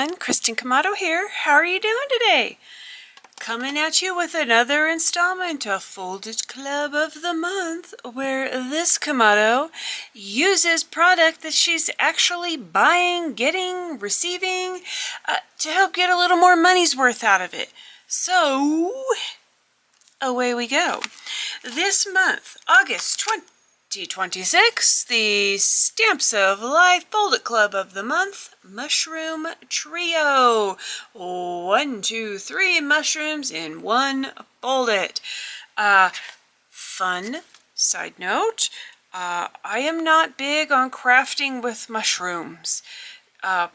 everyone, Kristin KMatto here. How are you doing today? Coming at you with another installment of Fold-It Club of the Month, where this KMatto uses product that she's actually buying, getting, receiving, to help get a little more money's worth out of it. So, away we go. This month, August 2026, the Stamps of Life Fold-It Club of the Month, Mushroom Trio. 1, 2, 3 mushrooms in one fold-it. Fun side note, I am not big on crafting with mushrooms. I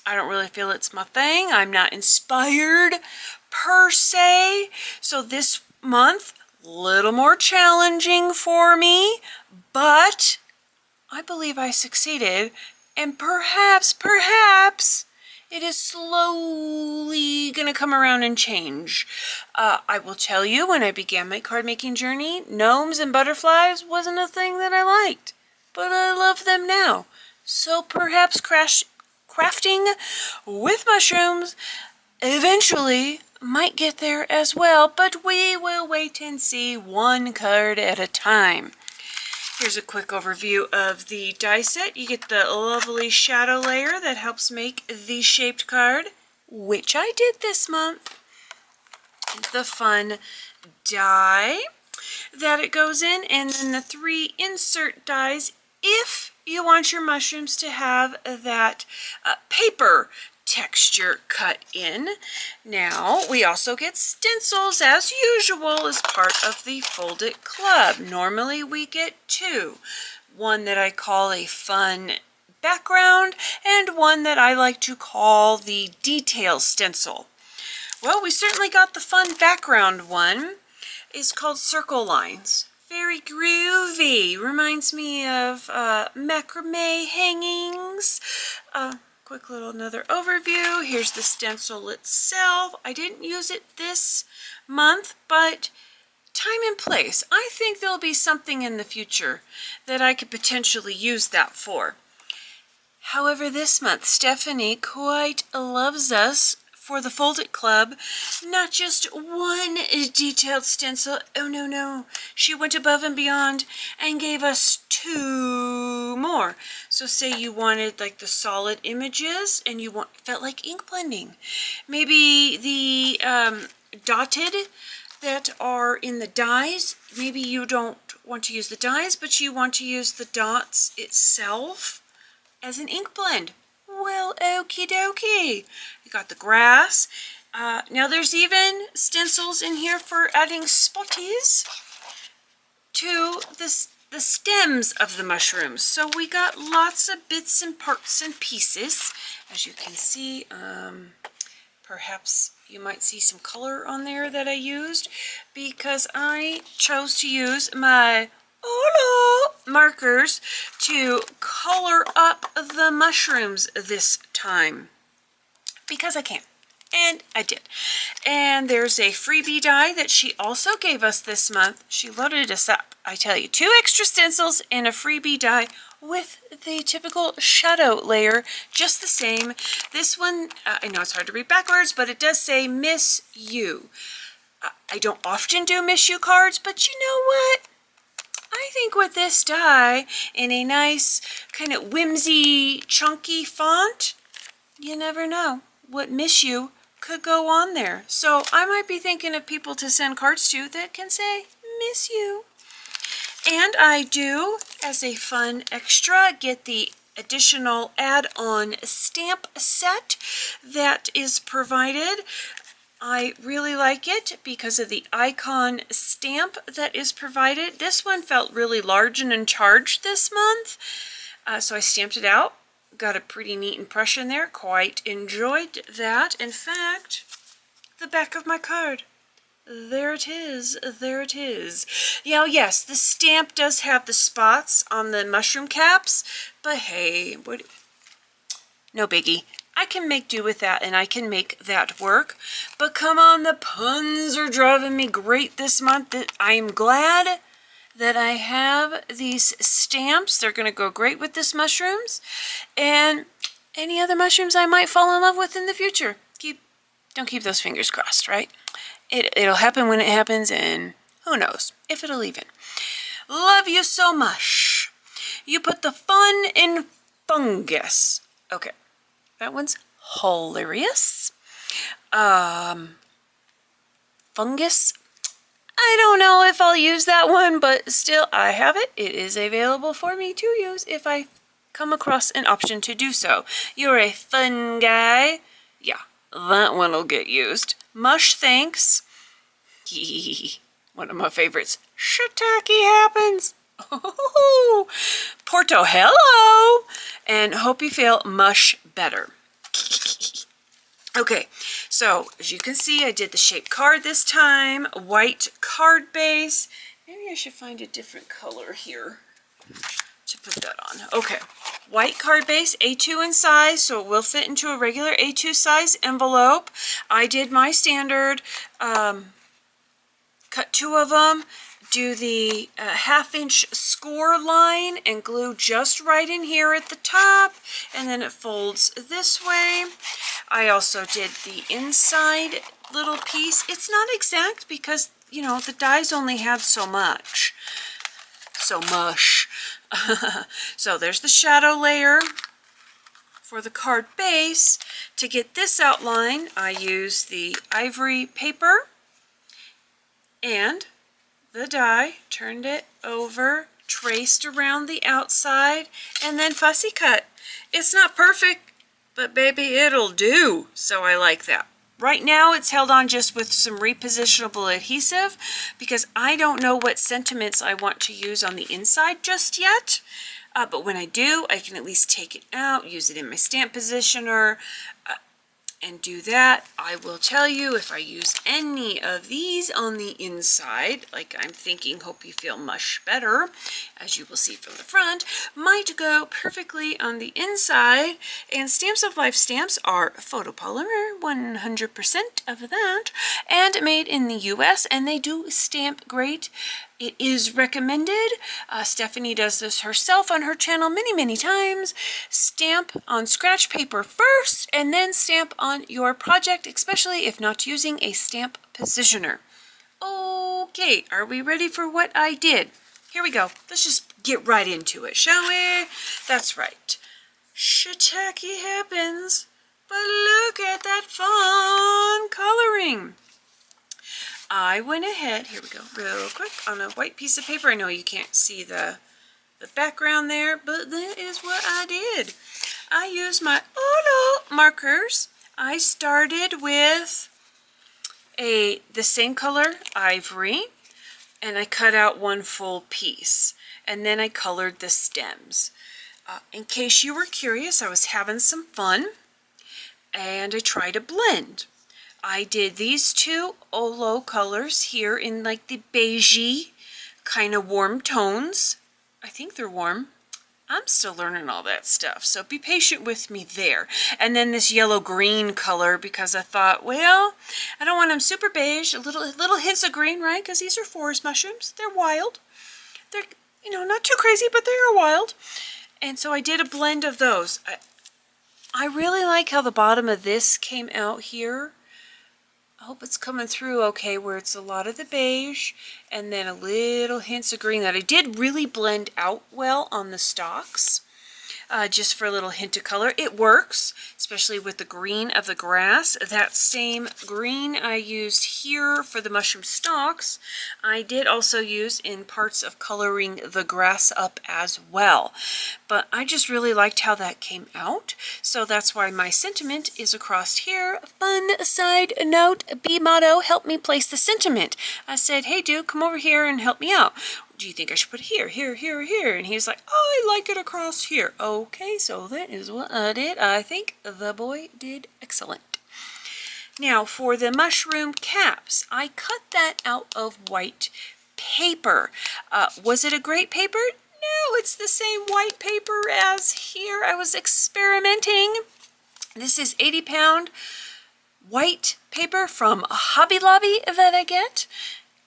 don't really feel it's my thing. I'm not inspired per se. So this month, a little more challenging for me, but I believe I succeeded, and perhaps it is slowly going to come around and change. I will tell you, when I began my card making journey, gnomes and butterflies wasn't a thing that I liked, but I love them now. So perhaps crafting with mushrooms eventually might get there as well, but we will wait and see, one card at a time. Here's a quick overview of the die set. You get the lovely shadow layer that helps make the shaped card, which I did this month. The fun die that it goes in, and then the 3 insert dies if you want your mushrooms to have that paper texture cut in. Now, we also get stencils as usual as part of the Fold-It Club. Normally we get 2. One that I call a fun background and one that I like to call the detail stencil. Well, we certainly got the fun background one. It's called Circle Lines. Very groovy. Reminds me of macrame hangings. Quick little another overview. Here's the stencil itself. I didn't use it this month, but time and place. I think there'll be something in the future that I could potentially use that for. However, this month, Stephanie quite loves us for the Fold-It Club. Not just one detailed stencil. Oh, no. She went above and beyond and gave us 2 more. So say you wanted like the solid images and you felt like ink blending. Maybe the dotted that are in the dies, maybe you don't want to use the dies, but you want to use the dots itself as an ink blend. Well, okie dokie. You got the grass. Now there's even stencils in here for adding spotties to the stems of the mushrooms. So we got lots of bits and parts and pieces. As you can see, perhaps you might see some color on there that I used because I chose to use my markers to color up the mushrooms this time because I can, and I did. And there's a freebie die that she also gave us this month. She loaded us up, I tell you. 2 extra stencils and a freebie die with the typical shadow layer, just the same. This one, I know it's hard to read backwards, but it does say Miss You. I don't often do Miss You cards, but you know what? I think with this die in a nice kind of whimsy, chunky font, you never know what Miss You could go on there. So I might be thinking of people to send cards to that can say Miss You. And I do, as a fun extra, get the additional add-on stamp set that is provided. I really like it because of the icon stamp that is provided. This one felt really large and in charge this month, so I stamped it out. Got a pretty neat impression there. Quite enjoyed that. In fact, the back of my card. There it is. There it is. Now, yes, the stamp does have the spots on the mushroom caps, but hey, no biggie. I can make do with that, and I can make that work. But come on, the puns are driving me great this month. I am glad that I have these stamps. They're going to go great with this mushrooms. And any other mushrooms I might fall in love with in the future. Don't keep those fingers crossed, right? It'll happen when it happens, and who knows if it'll even. Love you so much. You put the fun in fungus. Okay, that one's hilarious. Fungus. I don't know if I'll use that one, but still, I have it. It is available for me to use if I come across an option to do so. You're a fun guy. Yeah, that one will get used. Mush, thanks. One of my favorites. Shiitake happens. Oh, Porto, hello. And hope you feel much better. Okay, so as you can see, I did the shaped card this time. White card base. Maybe I should find a different color here to put that on. Okay, white card base, A2 in size, so it will fit into a regular A2 size envelope. I did my standard, cut 2 of them, do the 1/2 inch score line and glue just right in here at the top, and then it folds this way. I also did the inside little piece. It's not exact because, you know, the dies only have so much. So mush. So there's the shadow layer for the card base. To get this outline, I use the ivory paper and the die, turned it over, traced around the outside, and then fussy cut. It's not perfect, but baby, it'll do. So I like that. Right now it's held on just with some repositionable adhesive because I don't know what sentiments I want to use on the inside just yet. But when I do, I can at least take it out, use it in my stamp positioner, and do that. I will tell you if I use any of these on the inside, like I'm thinking hope you feel much better, as you will see from the front, might go perfectly on the inside. And Stamps of Life stamps are photopolymer, 100% of that, and made in the US, and they do stamp great. It is recommended. Stephanie does this herself on her channel many times. Stamp on scratch paper first and then stamp on your project, especially if not using a stamp positioner. Okay, are we ready for what I did? Here we go. Let's just get right into it, shall we? That's right. Shiitake happens, but look at that fun coloring. I went ahead, here we go, real quick, on a white piece of paper. I know you can't see the background there, but that is what I did. I used my Olo markers. I started with the same color, ivory, and I cut out one full piece. And then I colored the stems. In case you were curious, I was having some fun, and I tried a blend. I did these 2 Olo colors here in like the beigey kind of warm tones. I think they're warm. I'm still learning all that stuff, so be patient with me there. And then this yellow-green color because I thought, well, I don't want them super beige, little hints of green, right? Because these are forest mushrooms. They're wild. They're, you know, not too crazy, but they are wild. And so I did a blend of those. I really like how the bottom of this came out here. I hope it's coming through okay, where it's a lot of the beige and then a little hints of green that I did really blend out well on the stalks, just for a little hint of color. It works, especially with the green of the grass. That same green I used here for the mushroom stalks, I did also use in parts of coloring the grass up as well. But I just really liked how that came out, so that's why my sentiment is across here. Fun side note, KMatto helped me place the sentiment. I said, hey dude, come over here and help me out. Do you think I should put it here, here, here, here? And he was like, oh, I like it across here. Okay, so that is what I did. I think the boy did excellent. Now, for the mushroom caps, I cut that out of white paper. Was it a great paper? No, it's the same white paper as here. I was experimenting. This is 80-pound white paper from Hobby Lobby that I get.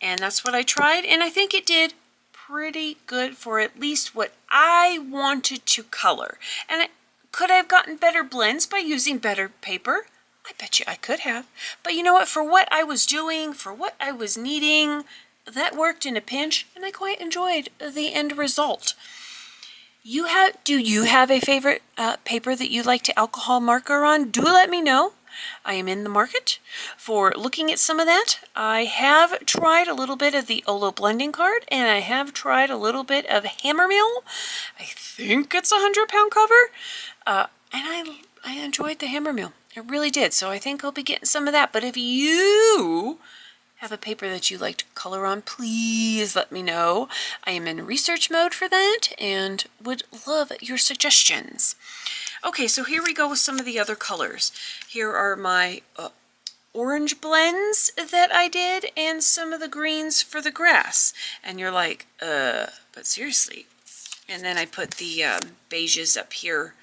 And that's what I tried, and I think it did pretty good for at least what I wanted to color. And Could I have gotten better blends by using better paper? I bet you I could have. But you know what? For what I was doing, for what I was needing, that worked in a pinch, and I quite enjoyed the end result. Do you have a favorite paper that you like to alcohol marker on? Do let me know. I am in the market for looking at some of that. I have tried a little bit of the Olo blending card, and I have tried a little bit of Hammermill. I think it's a 100-pound cover, and I enjoyed the Hammermill. I really did, so I think I'll be getting some of that. But if you have a paper that you like to color on, please let me know. I am in research mode for that and would love your suggestions. Okay, so here we go with some of the other colors. Here are my orange blends that I did and some of the greens for the grass. And you're like, but seriously. And then I put the beiges up here.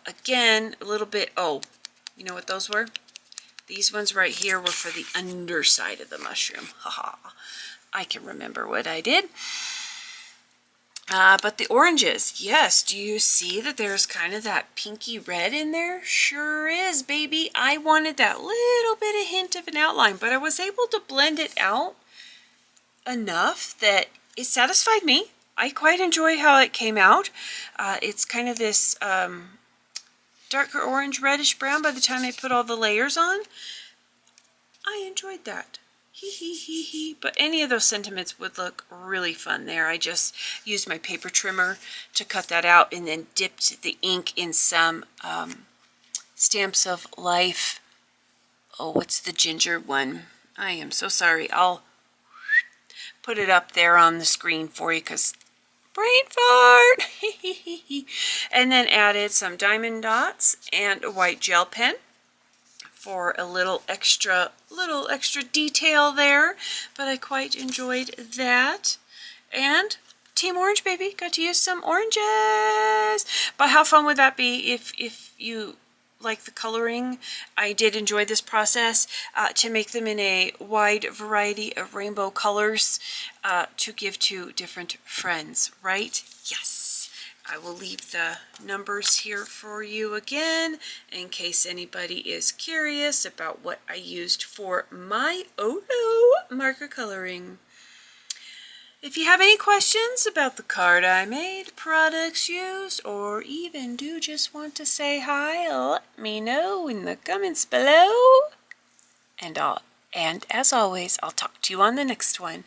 Again, a little bit, you know what those were? These ones right here were for the underside of the mushroom. Haha, I can remember what I did. But the oranges, yes, do you see that there's kind of that pinky red in there? Sure is, baby. I wanted that little bit of hint of an outline, but I was able to blend it out enough that it satisfied me. I quite enjoy how it came out. It's kind of this darker orange, reddish brown by the time I put all the layers on. I enjoyed that. But any of those sentiments would look really fun there. I just used my paper trimmer to cut that out and then dipped the ink in some Stamps of Life. Oh, what's the ginger one? I am so sorry. I'll put it up there on the screen for you because brain fart. And then added some diamond dots and a white gel pen for a little extra detail there, but I quite enjoyed that. And Team Orange, baby, got to use some oranges. But how fun would that be if you like the coloring? I did enjoy this process to make them in a wide variety of rainbow colors to give to different friends, right? Yes. I will leave the numbers here for you again in case anybody is curious about what I used for my Olo marker coloring. If you have any questions about the card I made, products used, or even do just want to say hi, let me know in the comments below. And as always, I'll talk to you on the next one.